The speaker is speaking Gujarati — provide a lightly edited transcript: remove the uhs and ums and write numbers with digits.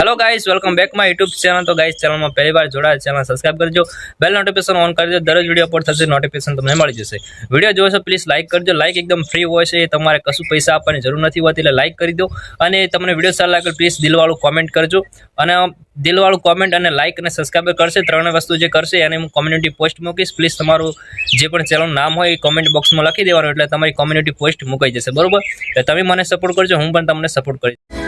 Hello guys, welcome back my YouTube channel. तो गाइस चैनल में पहली बार जोड़ा चैनल सब्सक्राइब करजो, बेल नोटिफिकेशन ऑन कर दो। दररोज वीडियो अपलोड थશે नोटिफिकेशन તમને મળી જશે। વિડિયો જોવો છો પ્લીઝ લાઈક કરજો। લાઈક એકદમ ફ્રી હોય છે, તમારે કશું પૈસા આપવાની જરૂર નથી હોતી, એટલે લાઈક કરી દો। અને તમને વિડિયો સારો લાગે પ્લીઝ દિલવાળું કોમેન્ટ કરજો। અને દિલવાળું કોમેન્ટ અને લાઈક અને સબસ્ક્રાઇબ કરશે, ત્રણ વસ્તુ જે કરશે એને હું કોમ્યુનિટી પોસ્ટ મૂકીશ। પ્લીઝ તમારું જે પણ ચેનલનું નામ હોય એ કોમેન્ટ બોક્સમાં લખી દેવાનું, એટલે તમારી કોમ્યુનિટી પોસ્ટ મુકાઈ જશે, બરોબર? એટલે તમે મને સપોર્ટ કરજો, હું પણ તમને સપોર્ટ કરીશ।